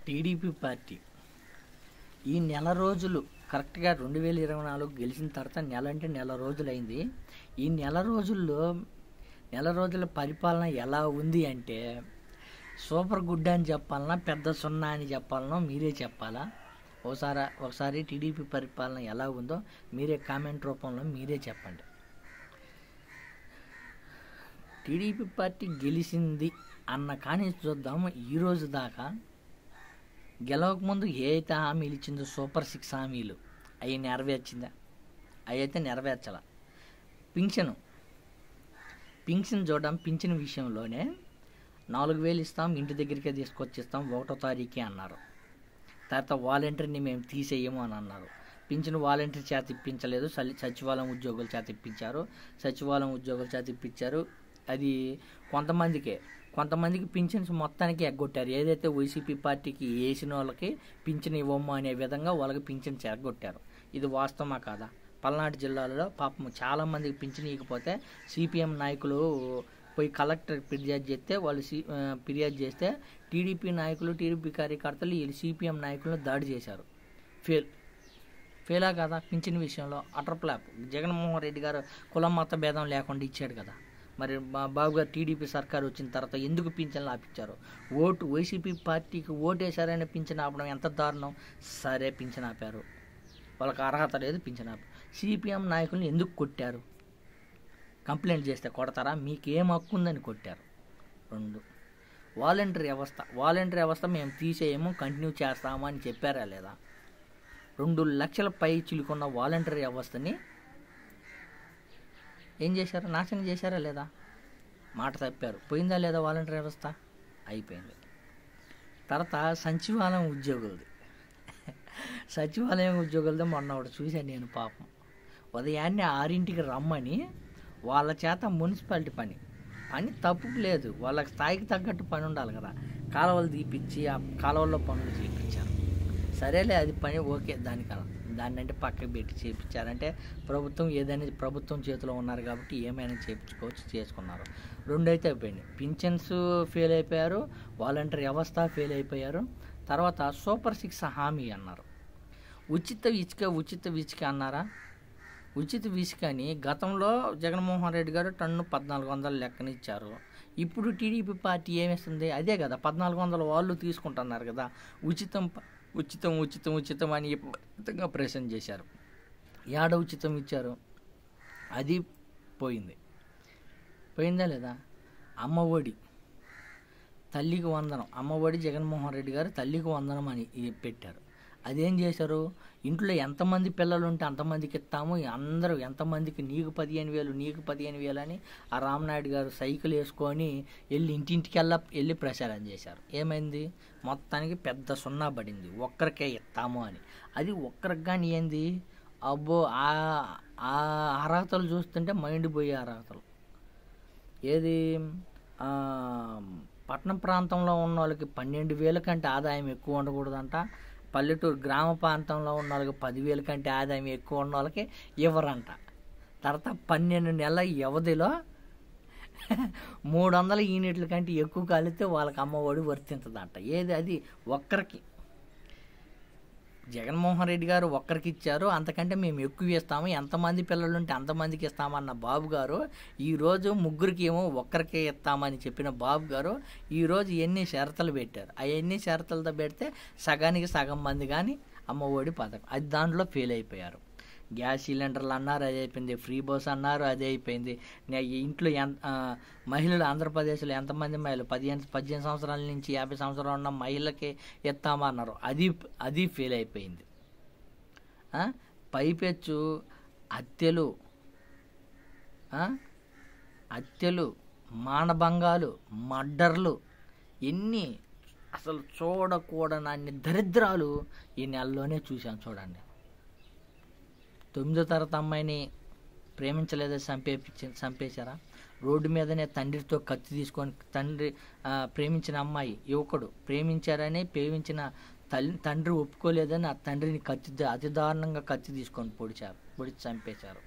TDP party ఈ నెల రోజులు కరెక్ట్గా 2024 గెలిచిన తర్వాత నెల అంటే నెల రోజులైంది. ఈ నెల రోజుల పరిపాలన ఎలా ఉంది అంటే సూపర్ గుడ్ అని చెప్పాలన్నా పెద్ద సున్నా అని చెప్పాలనో మీరే చెప్పాలా. ఒకసారి టీడీపీ పరిపాలన ఎలా ఉందో మీరే కామెంట్ రూపంలో మీరే చెప్పండి. టీడీపీ పార్టీ గెలిచింది అన్న కానీ చూద్దాము. ఈరోజు దాకా గెలవకముందు ఏ అయితే హామీలు ఇచ్చిందో సూపర్ 6 హామీలు అవి నెరవేర్చిందా? అవి అయితే నెరవేర్చాల. పింఛన్ చూడడం, పింఛన్ విషయంలోనే 4,000 ఇస్తాం, ఇంటి దగ్గరికే తీసుకొచ్చిస్తాం 1వ తారీఖే అన్నారు. తర్వాత వాలంటీర్ని మేము తీసేయము అని అన్నారు. పింఛన్ వాలంటీర్ చేత ఇప్పించలేదు, సచివాలయం ఉద్యోగుల చేత ఇప్పించారు. అది కొంతమందికి పింఛన్స్ మొత్తానికి ఎగ్గొట్టారు. ఏదైతే వైసీపీ పార్టీకి వేసిన వాళ్ళకి పింఛన్ ఇవ్వము అనే విధంగా వాళ్ళకి పింఛన్స్ ఎగ్గొట్టారు. ఇది వాస్తవమా కాదా? పల్నాడు జిల్లాలో పాపం చాలామందికి పింఛన్ ఇవ్వకపోతే సిపిఎం నాయకులు పోయి కలెక్టర్ ఫిర్యాదు చేస్తే టీడీపీ నాయకులు, టీడీపీ కార్యకర్తలు వీళ్ళు సిపిఎం నాయకులను దాడి చేశారు. ఫెయిలా కదా పింఛన్ విషయంలో? Utter flop. జగన్మోహన్ రెడ్డి గారు కులం మత భేదం లేకుండా ఇచ్చాడు కదా. మరి బాబు గారు టీడీపీ సర్కారు వచ్చిన తర్వాత ఎందుకు పింఛన్లు ఆపించారు? వైసీపీ పార్టీకి ఓటేశారని పింఛన్ ఆపడం ఎంత దారుణం. సరే పింఛన్ ఆపారు, వాళ్ళకి అర్హత లేదు, పింఛన్ ఆపారు. సిపిఎం నాయకుల్ని ఎందుకు కొట్టారు? కంప్లైంట్ చేస్తే కొడతారా? మీకేం హక్కు ఉందని కొట్టారు. 2 వాలంటరీ వ్యవస్థ మేము తీసేయము, కంటిన్యూ చేస్తాము అని చెప్పారా లేదా? 2 లక్షల పై చిలుకున్న వాలంటరీ వ్యవస్థని ఏం చేశారు? నాశనం చేశారా లేదా? మాట తప్పారు. పోయిందా లేదా వాలంటరీ వ్యవస్థ? అయిపోయింది. తర్వాత సచివాలయం ఉద్యోగులతో మొన్న ఒకటి చూశాను నేను. పాపం ఉదయాన్నే 6ంటికి రమ్మని వాళ్ళ చేత మున్సిపాలిటీ పని తప్పు లేదు, వాళ్ళకి స్థాయికి తగ్గట్టు పని ఉండాలి కదా. కాలువలు తీపిచ్చి ఆ కాలువల్లో పనులు చేయించారు. సరేలే, అది పని ఓకే, దాన్ని అంటే పక్కకి పెట్టి చేయించారంటే ప్రభుత్వం చేతిలో ఉన్నారు కాబట్టి ఏమైనా చేసుకున్నారు. 2 అయితే అయిపోయింది. పింఛన్స్ ఫెయిల్ అయిపోయారు, వాలంటరీ వ్యవస్థ ఫెయిల్ అయిపోయారు. తర్వాత సూపర్ 6 హామీ అన్నారు. ఉచిత ఇసుక అన్నారా? ఉచిత ఇసుకని గతంలో జగన్మోహన్ రెడ్డి గారు టన్ను 1,400 లెక్కనిచ్చారు. ఇప్పుడు టీడీపీ పార్టీ ఏమిస్తుంది? అదే కదా, 1,400 వాళ్ళు తీసుకుంటున్నారు కదా. ఉచితం అని విధంగా ప్రెసెంట్ చేశారు. ఉచితం ఇచ్చారు, అది పోయిందా లేదా? అమ్మఒడి, తల్లికి వందనం, అమ్మఒడి జగన్మోహన్ రెడ్డి గారు తల్లికి వందనం అని పెట్టారు. అదేం చేశారు? ఇంట్లో ఎంతమంది పిల్లలు ఉంటే అంతమందికి ఇస్తాము, అందరూ ఎంతమందికి నీకు 15,000 అని ఆ రామనాయుడు గారు సైకిల్ వేసుకొని ఇంటింటికి వెళ్ళి ప్రచారం చేశారు. ఏమైంది? మొత్తానికి పెద్ద సున్నా పడింది. ఒక్కరికే ఇస్తాము అని. అది ఒక్కరికి కానీ ఏంది? అబ్బో, ఆ అర్హతలు చూస్తుంటే మైండ్ పోయే అర్హతలు. ఏది? పట్టణ ప్రాంతంలో ఉన్న వాళ్ళకి 12,000 కంటే ఆదాయం ఎక్కువ ఉండకూడదంట. పల్లెటూరు గ్రామ ప్రాంతంలో ఉన్న వాళ్ళకి 10,000 కంటే ఆదాయం ఎక్కువ ఉన్న వాళ్ళకి ఇవ్వరంట. తర్వాత 12 నెలల వ్యవధిలో 300 యూనిట్ల కంటే ఎక్కువ కలిస్తే వాళ్ళకి అమ్మఒడి వర్తించదంట. ఏది? అది ఒక్కరికి. జగన్మోహన్ రెడ్డి గారు ఒక్కరికి ఇచ్చారు, అంతకంటే మేము ఎక్కువ ఇస్తాము, ఎంతమంది పిల్లలు ఉంటే అంతమందికి ఇస్తామన్న బాబు గారు ఈరోజు ముగ్గురికి ఏమో ఒక్కరికే ఇస్తామని చెప్పిన బాబు గారు ఈరోజు ఎన్ని షరతులు పెట్టారు. అవన్నీ షరతులతో పెడితే సగానికి సగం మంది కానీ అమ్మఒడి పథకం, అది దాంట్లో ఫెయిల్ అయిపోయారు. గ్యాస్ సిలిండర్లు అన్నారు, అదే అయిపోయింది. ఫ్రీ బస్ అన్నారు, అదే అయిపోయింది. ఇంట్లో మహిళలు ఆంధ్రప్రదేశ్లో ఎంతమంది మహిళలు 18 సంవత్సరాల నుంచి 50 సంవత్సరాలు ఉన్న మహిళలకి ఇస్తామన్నారు, అది ఫెయిల్ అయిపోయింది. పైపెచ్చు హత్యలు, మానభంగాలు, మర్డర్లు, ఎన్ని అసలు చూడకూడనన్ని దరిద్రాలు ఈ నెలలోనే చూశాను. చూడండి, 9వ తరగతి అమ్మాయిని ప్రేమించలేదని చంపేశారా? రోడ్డు మీదనే తండ్రితో కత్తి తీసుకొని ప్రేమించిన అమ్మాయి, యువకుడు ప్రేమించారని తండ్రి ఒప్పుకోలేదని ఆ తండ్రిని అతి దారుణంగా కత్తి తీసుకొని పొడిచి చంపేశారు.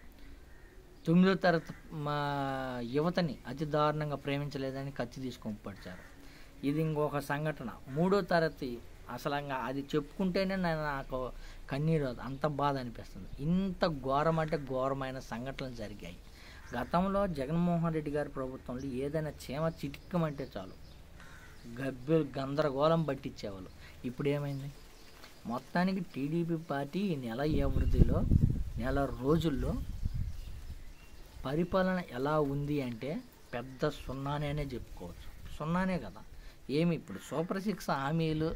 9వ తరగతి యువతని అతి దారుణంగా ప్రేమించలేదని కత్తి తీసుకొని పొడిచారు. ఇది ఇంకొక సంఘటన. 3వ తరగతి అసలు అది చెప్పుకుంటేనే నాకు కన్నీరు అంత బాధ అనిపిస్తుంది. ఇంత ఘోరం అంటే ఘోరమైన సంఘటనలు జరిగాయి. గతంలో జగన్మోహన్ రెడ్డి గారి ప్రభుత్వంలో ఏదైనా చీమ చిటిక్కమంటే చాలు గందరగోళం పట్టించేవాళ్ళు. ఇప్పుడు ఏమైంది? మొత్తానికి టీడీపీ పార్టీ ఈ నెల వ్యవధిలో నెల రోజుల్లో పరిపాలన ఎలా ఉంది అంటే పెద్ద సున్నానే చెప్పుకోవచ్చు. సున్నానే కదా. ఏమి ఇప్పుడు సూపర్ 6 హామీలు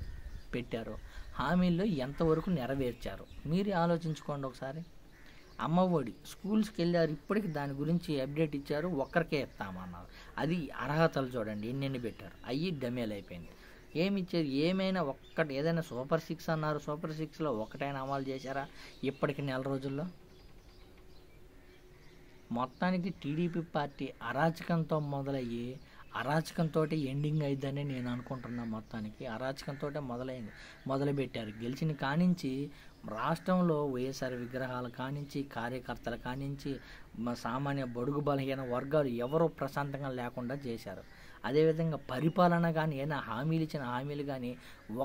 పెట్టారు, హామీల్లో ఎంతవరకు నెరవేర్చారు మీరు ఆలోచించుకోండి ఒకసారి. అమ్మఒడి స్కూల్స్కి వెళ్ళారు, ఇప్పటికి దాని గురించి అప్డేట్ ఇచ్చారు, ఒక్కరికే ఇస్తామన్నారు. అది అర్హతలు చూడండి ఎన్నెన్ని పెట్టారు, అయ్యి డమేలు అయిపోయింది. ఏమి ఇచ్చారు? ఏమైనా ఒక్కటి ఏదైనా సూపర్ 6 అన్నారు, సూపర్ 6లో ఒకటైనా అమలు చేశారా ఇప్పటికి నెల రోజుల్లో? మొత్తానికి టీడీపీ పార్టీ అరాచకంతో మొదలయ్యి అరాచకంతో ఎండింగ్ అయిద్దని నేను అనుకుంటున్నా. మొత్తానికి అరాచకంతో మొదలుపెట్టారు. గెలిచిన కానించి రాష్ట్రంలో వైఎస్ఆర్ విగ్రహాల కానించి, కార్యకర్తల కానించి, సామాన్య బడుగు బలహీన వర్గాలు ఎవరో ప్రశాంతంగా లేకుండా చేశారు. అదేవిధంగా పరిపాలన కానీ ఏదైనా హామీలు ఇచ్చిన హామీలు కానీ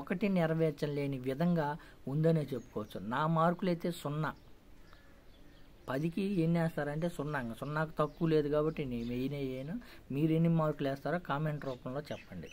ఒకటి నెరవేర్చలేని విధంగా ఉందనే చెప్పుకోవచ్చు. నా మార్కులు అయితే 0. 10కి ఎన్ని వేస్తారంటే 0. 0కు తక్కువ లేదు కాబట్టి నేను వేయను. మీరు ఎన్ని మార్కులు వేస్తారో కామెంట్ రూపంలో చెప్పండి.